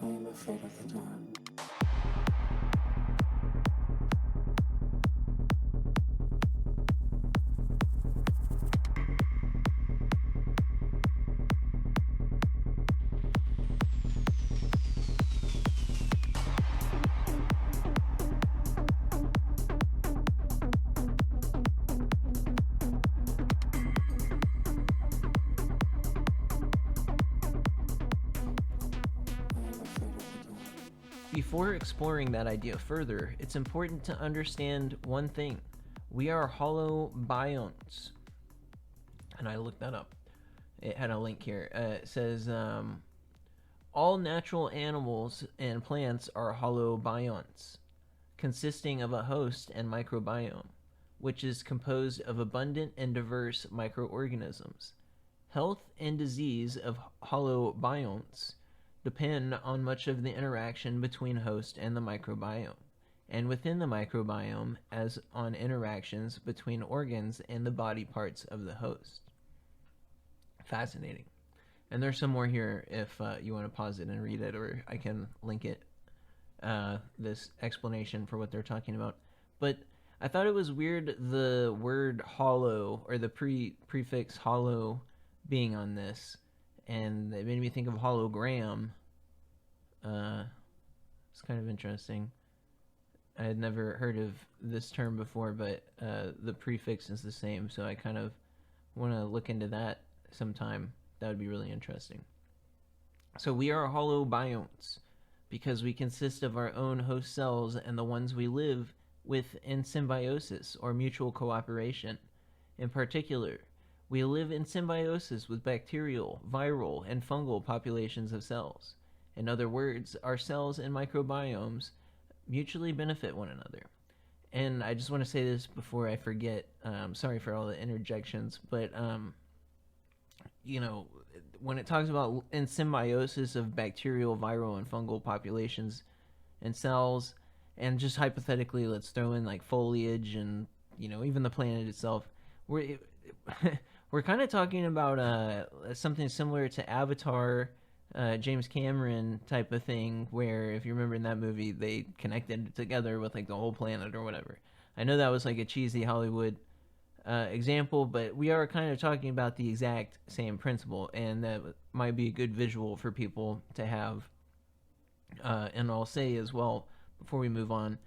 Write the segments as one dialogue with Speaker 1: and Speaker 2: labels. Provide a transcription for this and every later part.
Speaker 1: I am afraid of the dark.
Speaker 2: Before exploring that idea further, it's important to understand one thing. We are holobionts. And I looked that up. It had a link here. It says all natural animals and plants are holobionts, consisting of a host and microbiome, which is composed of abundant and diverse microorganisms. Health and disease of holobionts depend on much of the interaction between host and the microbiome, and within the microbiome as on interactions between organs and the body parts of the host. Fascinating. And there's some more here if you want to pause it and read it, or I can link it, this explanation for what they're talking about. But I thought it was weird the word holo, or the prefix holo being on this, and it made me think of hologram. It's kind of interesting. I had never heard of this term before, but the prefix is the same, so I kind of want to look into that sometime. That would be really interesting. So we are holobionts because we consist of our own host cells and the ones we live with in symbiosis or mutual cooperation. In particular, we live in symbiosis with bacterial, viral, and fungal populations of cells. In other words, our cells and microbiomes mutually benefit one another. And I just want to say this before I forget. Sorry for all the interjections, but when it talks about in symbiosis of bacterial, viral, and fungal populations and cells, and just hypothetically, let's throw in like foliage and even the planet itself, we're kind of talking about something similar to Avatar, James Cameron type of thing, where if you remember in that movie, they connected together with like the whole planet or whatever. I know that was like a cheesy Hollywood example, but we are kind of talking about the exact same principle, and that might be a good visual for people to have. And I'll say as well, before we move on,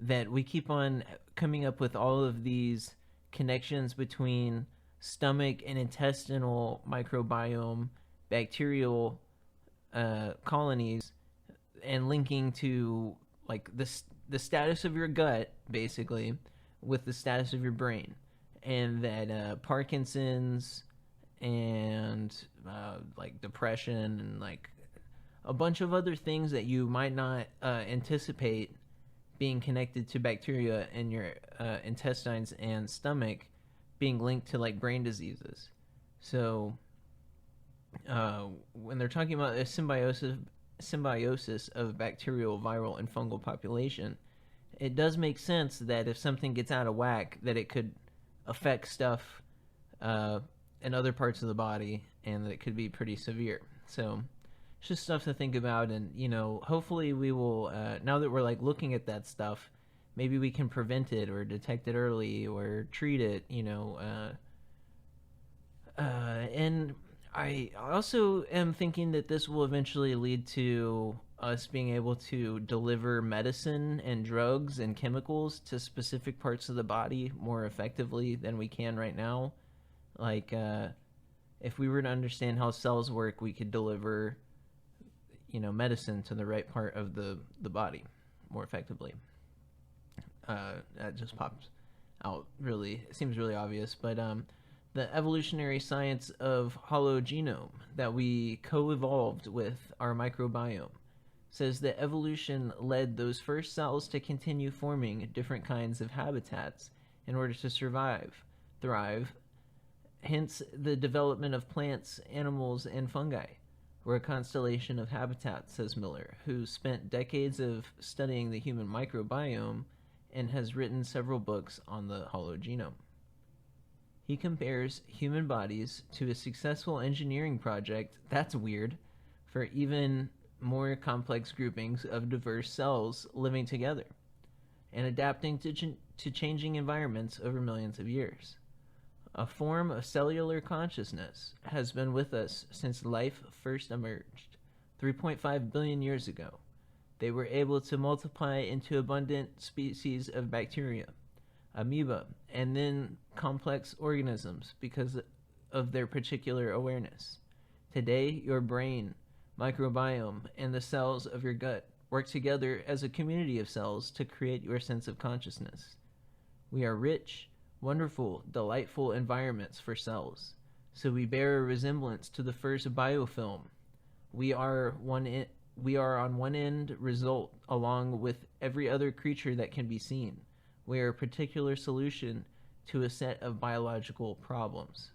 Speaker 2: that we keep on coming up with all of these connections between stomach and intestinal microbiome, bacterial colonies, and linking to like the status of your gut, basically, with the status of your brain. And that Parkinson's and like depression and like a bunch of other things that you might not anticipate being connected to bacteria in your intestines and stomach being linked to like brain diseases. So when they're talking about a symbiosis of bacterial, viral, and fungal population, it does make sense that if something gets out of whack, that it could affect stuff in other parts of the body, and that it could be pretty severe. So it's just stuff to think about, and hopefully we will, now that we're like looking at that stuff, maybe we can prevent it or detect it early or treat it, and I also am thinking that this will eventually lead to us being able to deliver medicine and drugs and chemicals to specific parts of the body more effectively than we can right now. Like, if we were to understand how cells work, we could deliver, medicine to the right part of the body more effectively. That just pops out really, it seems really obvious, but the evolutionary science of hologenome that we co-evolved with our microbiome says that evolution led those first cells to continue forming different kinds of habitats in order to survive, thrive, hence the development of plants, animals, and fungi. We're a constellation of habitats, says Miller, who spent decades of studying the human microbiome and has written several books on the hologenome. He compares human bodies to a successful engineering project, that's weird, for even more complex groupings of diverse cells living together and adapting to changing environments over millions of years. A form of cellular consciousness has been with us since life first emerged 3.5 billion years ago. They were able to multiply into abundant species of bacteria, amoeba, and then complex organisms because of their particular awareness. Today, your brain, microbiome, and the cells of your gut work together as a community of cells to create your sense of consciousness. We are rich, wonderful, delightful environments for cells, so we bear a resemblance to the first biofilm. We are on one end result along with every other creature that can be seen. We are a particular solution to a set of biological problems.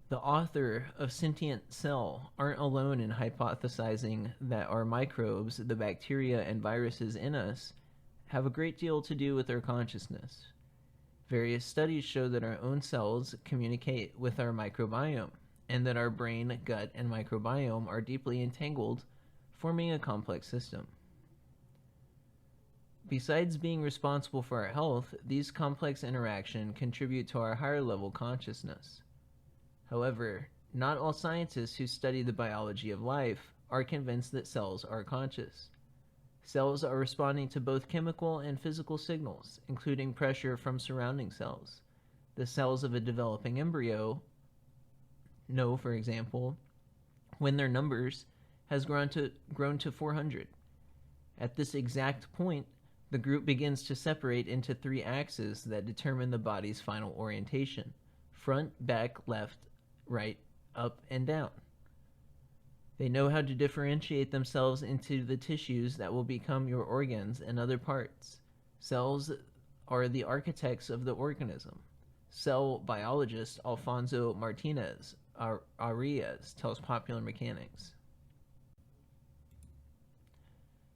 Speaker 2: The author of Sentient Cell aren't alone in hypothesizing that our microbes, the bacteria and viruses in us, have a great deal to do with our consciousness. Various studies show that our own cells communicate with our microbiome, and that our brain, gut, and microbiome are deeply entangled, forming a complex system. Besides being responsible for our health, these complex interactions contribute to our higher level consciousness. However, not all scientists who study the biology of life are convinced that cells are conscious. Cells are responding to both chemical and physical signals, including pressure from surrounding cells. The cells of a developing embryo know, for example, when their numbers has grown to 400. At this exact point, the group begins to separate into three axes that determine the body's final orientation: front, back, left, right, up, and down. They know how to differentiate themselves into the tissues that will become your organs and other parts. Cells are the architects of the organism. Cell biologist Alfonso Martinez Arias tells Popular Mechanics.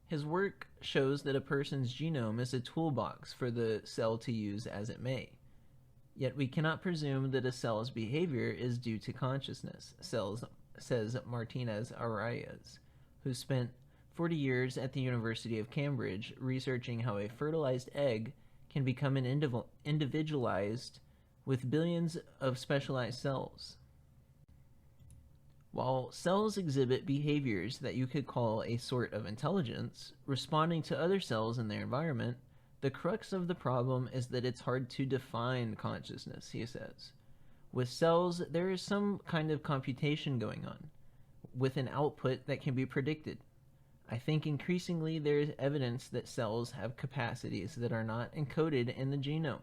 Speaker 2: His work shows that a person's genome is a toolbox for the cell to use as it may. Yet we cannot presume that a cell's behavior is due to consciousness, says Martinez Arias, who spent 40 years at the University of Cambridge researching how a fertilized egg can become an individualized with billions of specialized cells. While cells exhibit behaviors that you could call a sort of intelligence, responding to other cells in their environment, the crux of the problem is that it's hard to define consciousness, he says. With cells, there is some kind of computation going on, with an output that can be predicted. I think increasingly there is evidence that cells have capacities that are not encoded in the genome.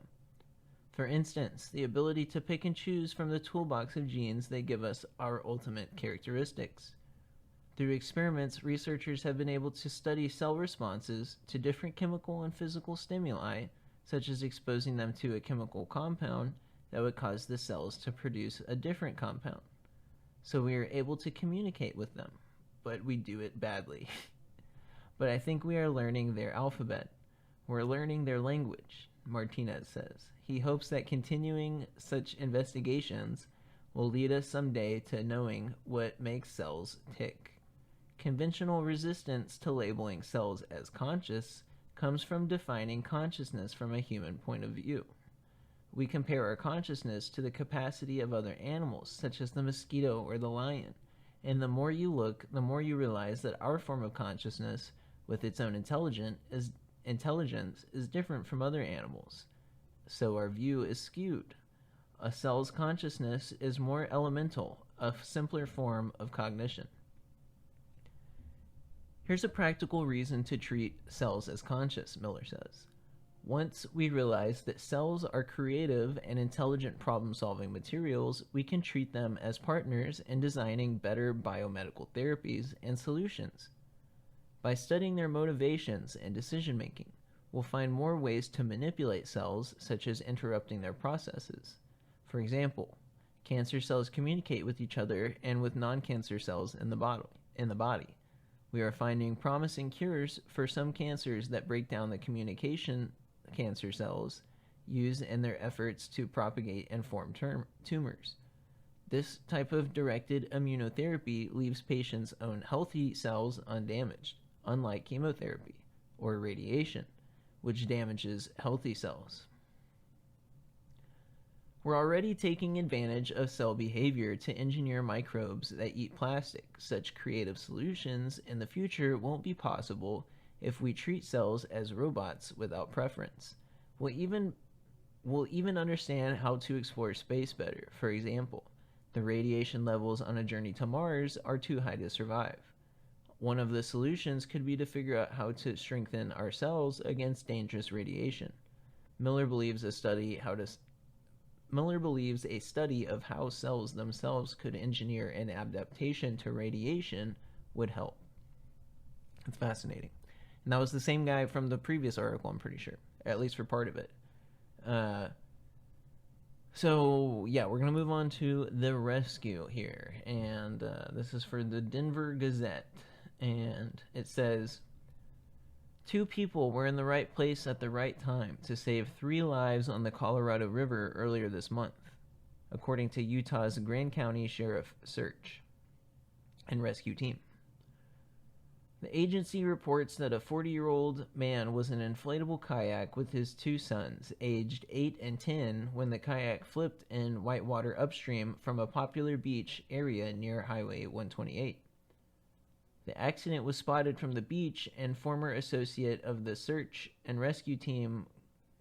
Speaker 2: For instance, the ability to pick and choose from the toolbox of genes that give us our ultimate characteristics. Through experiments, researchers have been able to study cell responses to different chemical and physical stimuli, such as exposing them to a chemical compound that would cause the cells to produce a different compound. So we are able to communicate with them, but we do it badly. But I think we are learning their alphabet. We're learning their language, Martinez says. He hopes that continuing such investigations will lead us someday to knowing what makes cells tick. Conventional resistance to labeling cells as conscious comes from defining consciousness from a human point of view. We compare our consciousness to the capacity of other animals, such as the mosquito or the lion, and the more you look, the more you realize that our form of consciousness, with its own intelligence, is different from other animals. So our view is skewed. A cell's consciousness is more elemental, a simpler form of cognition. Here's a practical reason to treat cells as conscious, Miller says. Once we realize that cells are creative and intelligent problem-solving materials, we can treat them as partners in designing better biomedical therapies and solutions. By studying their motivations and decision-making, we'll find more ways to manipulate cells, such as interrupting their processes. For example, cancer cells communicate with each other and with non-cancer cells in the body. We are finding promising cures for some cancers that break down the communication cancer cells use in their efforts to propagate and form tumors. This type of directed immunotherapy leaves patients' own healthy cells undamaged, unlike chemotherapy or radiation, which damages healthy cells. We're already taking advantage of cell behavior to engineer microbes that eat plastic. Such creative solutions in the future won't be possible if we treat cells as robots without preference. We'll even understand how to explore space better. For example, the radiation levels on a journey to Mars are too high to survive. One of the solutions could be to figure out how to strengthen our cells against dangerous radiation. Miller believes a study of how cells themselves could engineer an adaptation to radiation would help. It's fascinating. And that was the same guy from the previous article, I'm pretty sure, at least for part of it. So, yeah, we're going to move on to the rescue here. And this is for the Denver Gazette. And it says, 2 people were in the right place at the right time to save 3 lives on the Colorado River earlier this month, according to Utah's Grand County Sheriff Search and Rescue Team. The agency reports that a 40-year-old man was in an inflatable kayak with his 2 sons, aged 8 and 10, when the kayak flipped in whitewater upstream from a popular beach area near Highway 128. The accident was spotted from the beach, and former associate of the search and rescue team,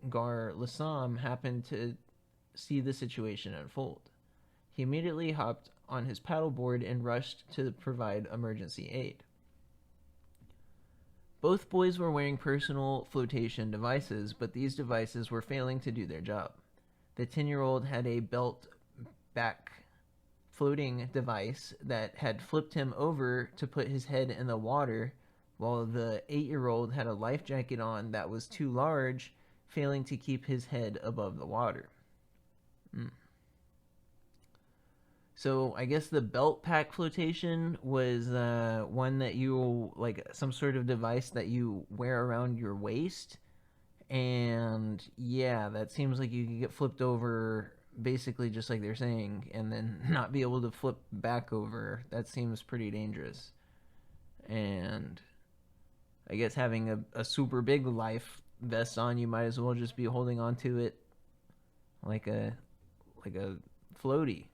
Speaker 2: Gar Lassam, happened to see the situation unfold. He immediately hopped on his paddleboard and rushed to provide emergency aid. Both boys were wearing personal flotation devices, but these devices were failing to do their job. The 10-year-old had a belt back floating device that had flipped him over to put his head in the water, while the 8-year-old had a life jacket on that was too large, failing to keep his head above the water. So I guess the belt pack flotation was one that you, like some sort of device that you wear around your waist. And yeah, that seems like you could get flipped over basically just like they're saying, and then not be able to flip back over. That seems pretty dangerous. And I guess having a super big life vest on, you might as well just be holding on to it like a floaty,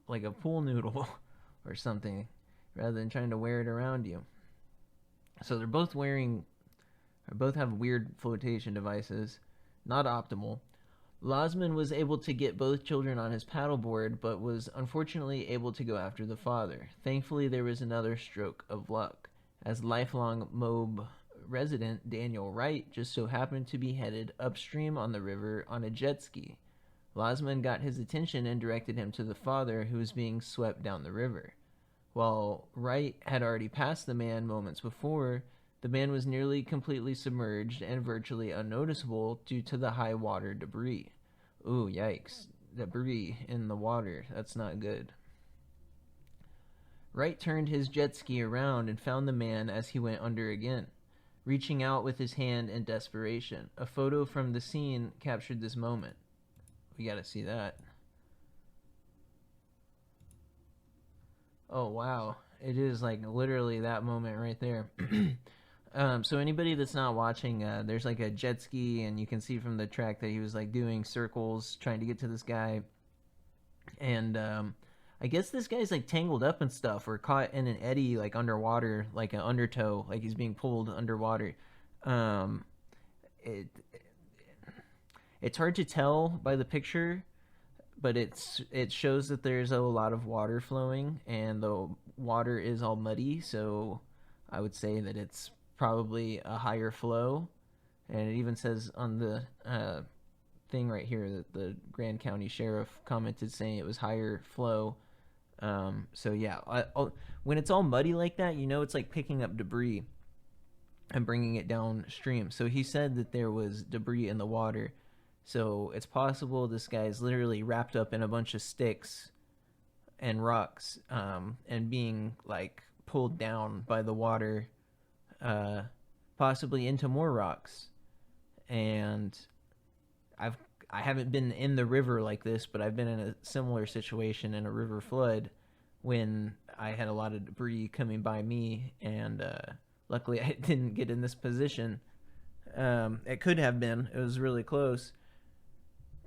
Speaker 2: like a pool noodle or something, rather than trying to wear it around you. So they're both have weird flotation devices, not optimal. Lasman was able to get both children on his paddleboard, but was unfortunately able to go after the father. Thankfully, there was another stroke of luck, as lifelong Moab resident Daniel Wright just so happened to be headed upstream on the river on a jet ski. Lasman got his attention and directed him to the father, who was being swept down the river. While Wright had already passed the man moments before, the man was nearly completely submerged and virtually unnoticeable due to the high water debris. Ooh, yikes. Debris in the water. That's not good. Wright turned his jet ski around and found the man as he went under again, reaching out with his hand in desperation. A photo from the scene captured this moment. We gotta see that. Oh, wow. It is like literally that moment right there. So anybody that's not watching, there's like a jet ski, and you can see from the track that he was like doing circles trying to get to this guy. And I guess this guy's like tangled up and stuff, or caught in an eddy, like underwater, like an undertow, like he's being pulled underwater. It's hard to tell by the picture, but it shows that there's a lot of water flowing, and the water is all muddy, so I would say that it's probably a higher flow. And it even says on the thing right here that the Grand County Sheriff commented saying it was higher flow. So yeah, when it's all muddy like that, it's like picking up debris and bringing it downstream. So he said that there was debris in the water. So it's possible this guy's literally wrapped up in a bunch of sticks and rocks, and being like pulled down by the water, possibly into more rocks. And I haven't been in the river like this, but I've been in a similar situation in a river flood when I had a lot of debris coming by me, and luckily I didn't get in this position. It could have been. It was really close.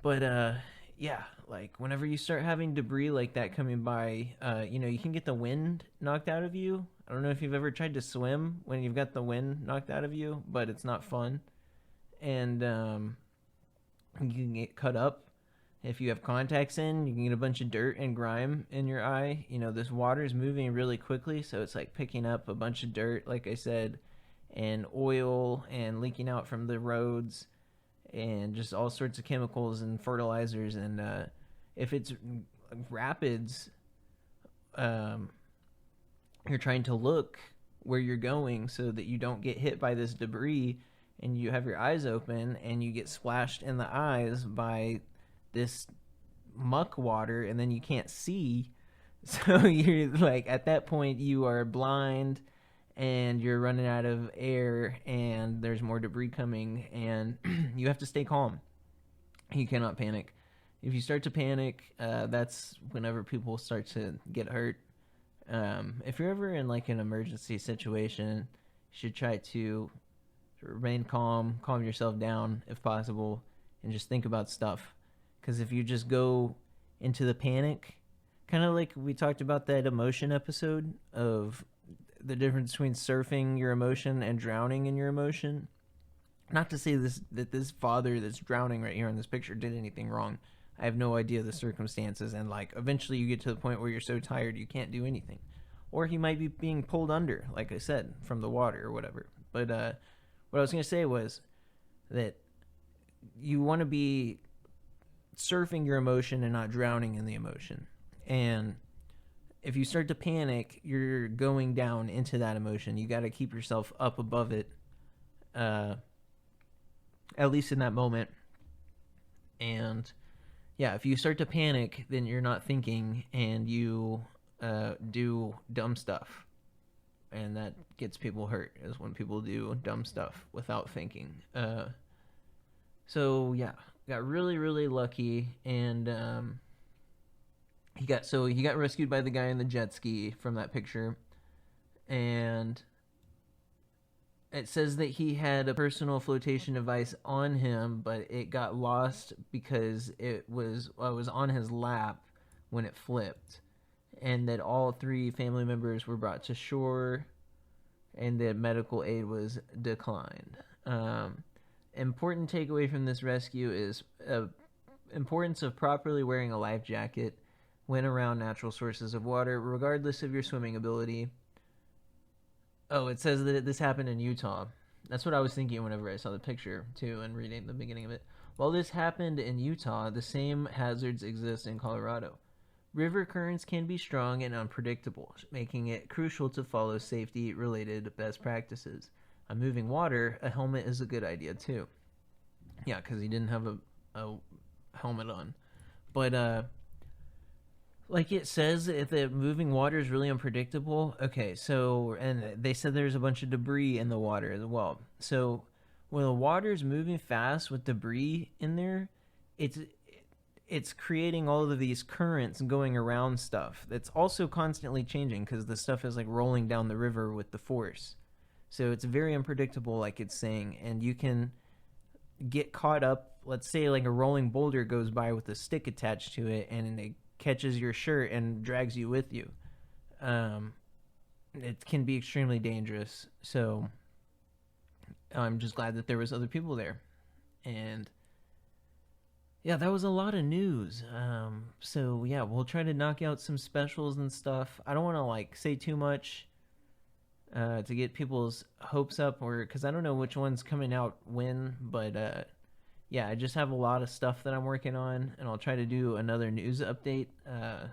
Speaker 2: But yeah, like whenever you start having debris like that coming by, you can get the wind knocked out of you. I don't know if you've ever tried to swim when you've got the wind knocked out of you, but it's not fun. And you can get cut up. If you have contacts in, you can get a bunch of dirt and grime in your eye. This water is moving really quickly, so it's like picking up a bunch of dirt, like I said, and oil and leaking out from the roads and just all sorts of chemicals and fertilizers. And if it's rapids, you're trying to look where you're going so that you don't get hit by this debris, and you have your eyes open and you get splashed in the eyes by this muck water, and then you can't see. So you're like, at that point you are blind and you're running out of air and there's more debris coming, and you have to stay calm. You cannot panic. If you start to panic, that's whenever people start to get hurt. If you're ever in like an emergency situation, you should try to remain calm yourself down if possible, and just think about stuff. Because if you just go into the panic, kind of like we talked about that emotion episode of the difference between surfing your emotion and drowning in your emotion. Not to say that this father that's drowning right here in this picture did anything wrong. I have no idea the circumstances, and like eventually you get to the point where you're so tired you can't do anything. Or he might be being pulled under, like I said, from the water or whatever. But what I was going to say was that you want to be surfing your emotion and not drowning in the emotion. And if you start to panic, you're going down into that emotion. You got to keep yourself up above it, at least in that moment. And yeah, if you start to panic, then you're not thinking, and you do dumb stuff. And that gets people hurt, is when people do dumb stuff without thinking. So yeah, got really, really lucky, and he got rescued by the guy in the jet ski from that picture, and it says that he had a personal flotation device on him, but it got lost because it was on his lap when it flipped, and that all three family members were brought to shore, and that medical aid was declined. Important takeaway from this rescue is importance of properly wearing a life jacket when around natural sources of water, regardless of your swimming ability. Oh, it says that this happened in Utah. That's what I was thinking whenever I saw the picture, too, and reading the beginning of it. While this happened in Utah, the same hazards exist in Colorado. River currents can be strong and unpredictable, making it crucial to follow safety-related best practices. On moving water, a helmet is a good idea, too. Yeah, because he didn't have a helmet on. But, like it says, if the moving water is really unpredictable, okay, so, and they said there's a bunch of debris in the water as well. So when the water is moving fast with debris in there, it's creating all of these currents going around stuff. That's also constantly changing because the stuff is like rolling down the river with the force. So it's very unpredictable, like it's saying, and you can get caught up. Let's say like a rolling boulder goes by with a stick attached to it, and it catches your shirt and drags you with you. It can be extremely dangerous. So I'm just glad that there was other people there. And yeah, that was a lot of news. So yeah, we'll try to knock out some specials and stuff. I don't want to like say too much to get people's hopes up, or because I don't know which one's coming out when. But yeah, I just have a lot of stuff that I'm working on, and I'll try to do another news update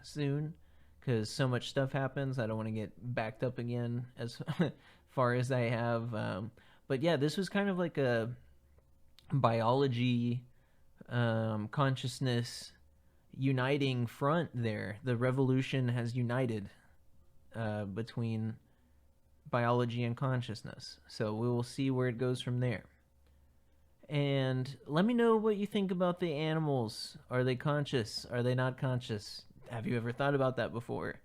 Speaker 2: soon, because so much stuff happens. I don't want to get backed up again as far as I have. But yeah, this was kind of like a biology consciousness uniting front there. The revolution has united between biology and consciousness. So we will see where it goes from there. And let me know what you think about the animals. Are they conscious? Are they not conscious? Have you ever thought about that before?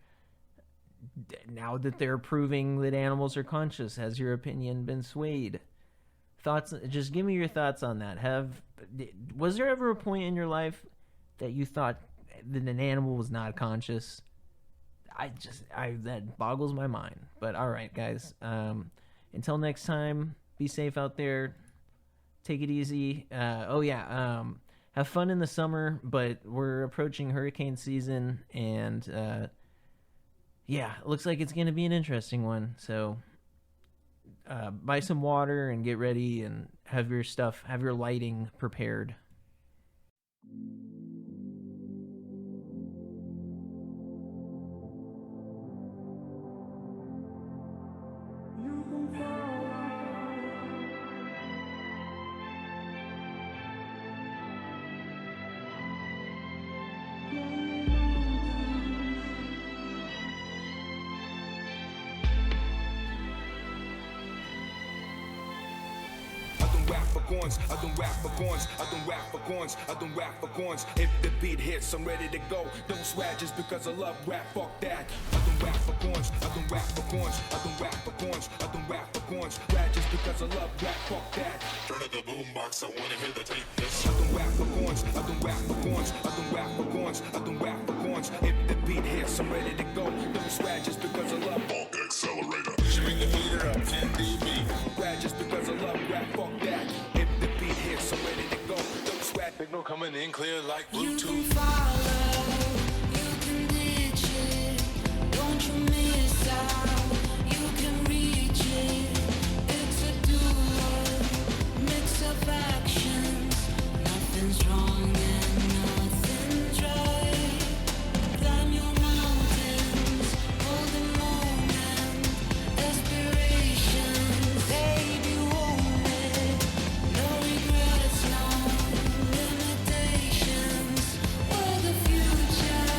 Speaker 2: Now that they're proving that animals are conscious, has your opinion been swayed? Thoughts? Just give me your thoughts on that. Was there ever a point in your life that you thought that an animal was not conscious? That boggles my mind. But all right, guys. Until next time, be safe out there. Take it easy. Have fun in the summer, but we're approaching hurricane season, and it looks like it's going to be an interesting one. So buy some water and get ready and have your lighting prepared.
Speaker 1: I don't rap for coins, I don't rap for coins, I don't rap for coins. If the beat hits, I'm ready to go. Don't swag just because I love rap, fuck that. I don't rap for coins, I don't rap for coins, I don't rap for coins, I don't rap for coins. Rap just because I love rap, fuck that.
Speaker 3: Turn up the boombox, I wanna hear the tape. Yes.
Speaker 1: I don't rap for coins, I don't rap for coins, I don't rap for coins, I don't rap for coins. If the beat hits, I'm ready to go. Don't swag just because I love
Speaker 3: Bulk accelerator.
Speaker 1: Bring the meter up, 10 dB. Rap just because I love rap, fuck that. If the beat hits, I'm ready to go. Don't swag.
Speaker 3: Signal coming in clear like
Speaker 4: You
Speaker 3: Bluetooth.
Speaker 4: can follow, you can ditch it, don't you miss out, you can reach it. It's a duo, mix of actions, nothing's wrong and nothing's right. Climb your mountains, hold the moment, aspirations, baby, own it, no regrets, no limitations, for the future.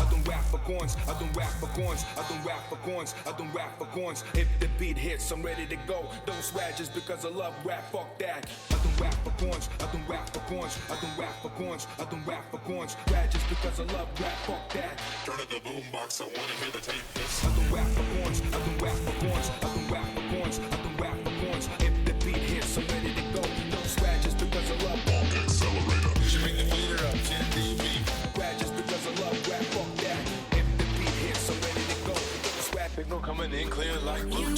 Speaker 1: I don't rap for coins, I don't rap for coins, I don't rap for coins, I don't rap for coins. If the beat hits, I'm ready to go. Don't swag just because I love rap, fuck that. I don't rap for coins, I don't rap for coins, I don't rap for coins, I don't rap for coins. Rap just because I love rap, fuck that.
Speaker 3: Turn up the boombox, I wanna hear the tape. Yes.
Speaker 1: I don't rap for coins, I don't rap for coins, I don't rap for coins, I don't rap for coins. If the beat hits, I'm ready to go. Don't swag just because I love
Speaker 3: Bulk accelerator.
Speaker 1: Bring the meter up, 10 dB. Rap just because I love rap, fuck that. If the beat hits, I'm ready to go. Don't swag.
Speaker 3: Signal coming in clear like Bluetooth.